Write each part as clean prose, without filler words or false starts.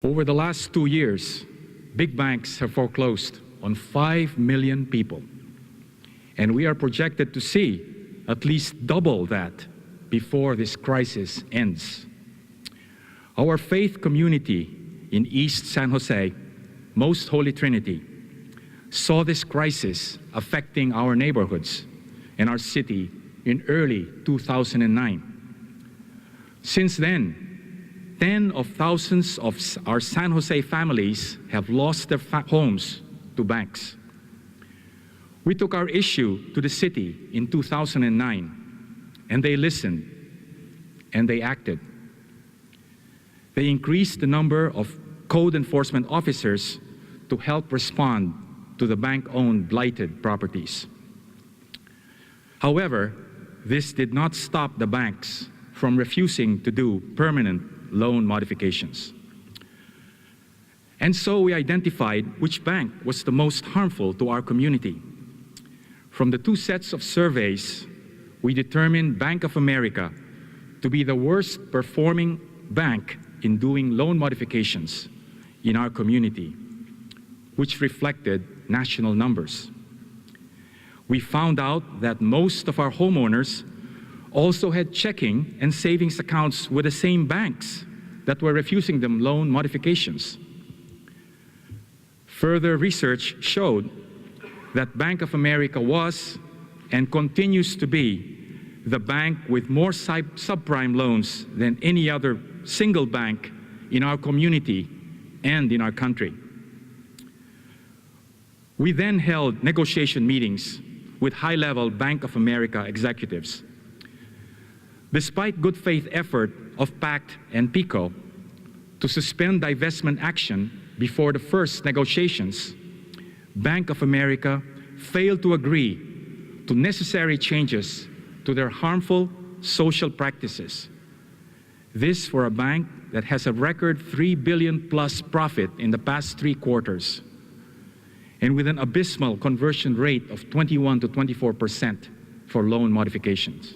Over the last 2 years, big banks have foreclosed on 5 million people. And we are projected to see at least double that before this crisis ends. Our faith community in East San Jose, Most Holy Trinity, saw this crisis affecting our neighborhoods and our city in early 2009. Since then, tens of thousands of our San Jose families have lost their homes to banks. We took our issue to the city in 2009, and they listened, and they acted. They increased the number of code enforcement officers to help respond to the bank-owned blighted properties. However, this did not stop the banks from refusing to do permanent loan modifications. And so we identified which bank was the most harmful to our community. From the 2 sets of surveys, we determined Bank of America to be the worst performing bank in doing loan modifications in our community, which reflected national numbers. We found out that most of our homeowners also had checking and savings accounts with the same banks that were refusing them loan modifications. Further research showed that Bank of America was and continues to be the bank with more subprime loans than any other single bank in our community and in our country. We then held negotiation meetings with high-level Bank of America executives. Despite good faith effort of PACT and PICO to suspend divestment action before the first negotiations, Bank of America failed to agree to necessary changes to their harmful social practices. This for a bank that has a record $3 billion plus profit in the past 3 quarters, and with an abysmal conversion rate of 21 to 24% for loan modifications.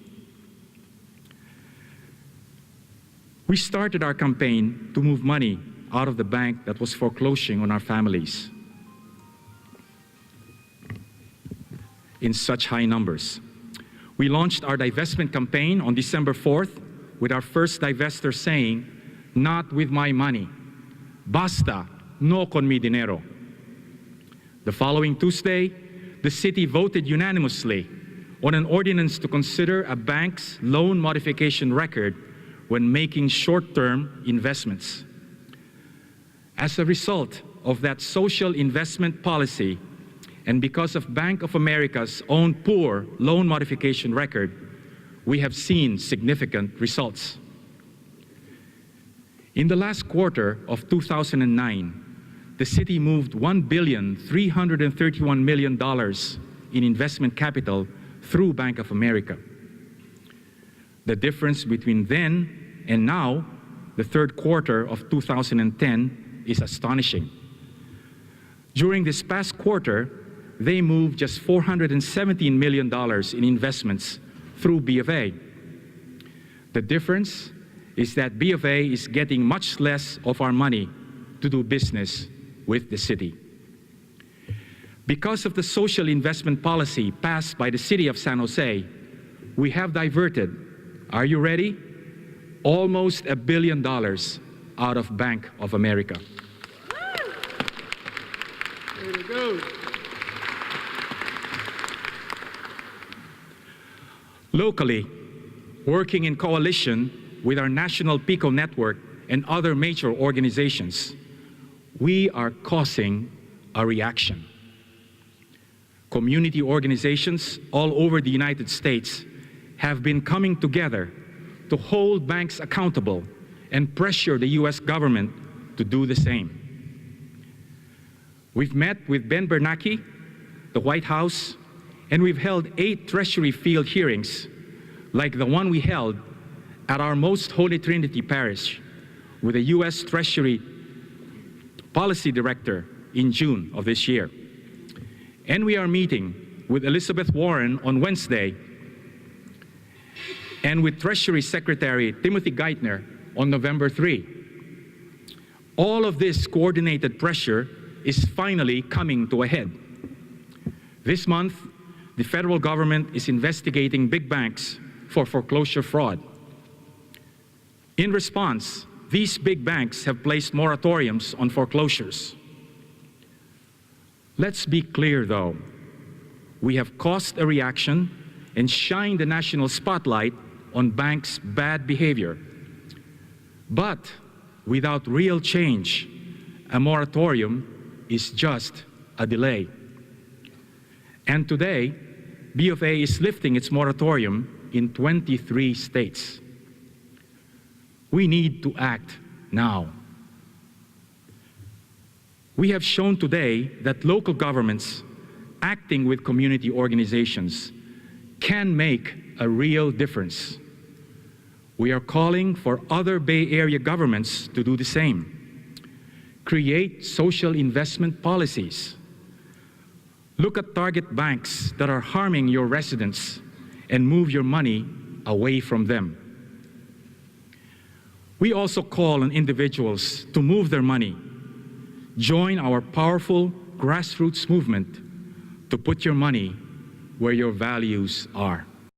We started our campaign to move money out of the bank that was foreclosing on our families in such high numbers. We launched our divestment campaign on December 4th with our first divestor saying, "Not with my money. Basta, no con mi dinero." The following Tuesday, the city voted unanimously on an ordinance to consider a bank's loan modification record when making short-term investments. As a result of that social investment policy, and because of Bank of America's own poor loan modification record, we have seen significant results. In the last quarter of 2009, the city moved $1,331 million in investment capital through Bank of America. The difference between then and now, the third quarter of 2010, is astonishing. During this past quarter, they moved just $417 million in investments through B of A. The difference is that B of A is getting much less of our money to do business with the city. Because of the social investment policy passed by the city of San Jose, we have diverted, are you ready? Almost $1 billion out of Bank of America. Way to go. Locally, working in coalition with our national PICO network and other major organizations, we are causing a reaction. Community organizations all over the United States have been coming together to hold banks accountable and pressure the U.S. government to do the same. We've met with Ben Bernanke, the White House, and we've held 8 Treasury field hearings, like the one we held at our Most Holy Trinity Parish with the U.S. Treasury Policy Director in June of this year. And we are meeting with Elizabeth Warren on Wednesday and with Treasury Secretary Timothy Geithner on November 3. All of this coordinated pressure is finally coming to a head. This month, the federal government is investigating big banks for foreclosure fraud. In response, these big banks have placed moratoriums on foreclosures. Let's be clear, though. We have caused a reaction and shined the national spotlight on banks' bad behavior. But without real change, a moratorium is just a delay. And today, BofA is lifting its moratorium in 23 states. We need to act now. We have shown today that local governments acting with community organizations can make a real difference. We are calling for other Bay Area governments to do the same. Create social investment policies. Look at target banks that are harming your residents and move your money away from them. We also call on individuals to move their money. Join our powerful grassroots movement to put your money where your values are.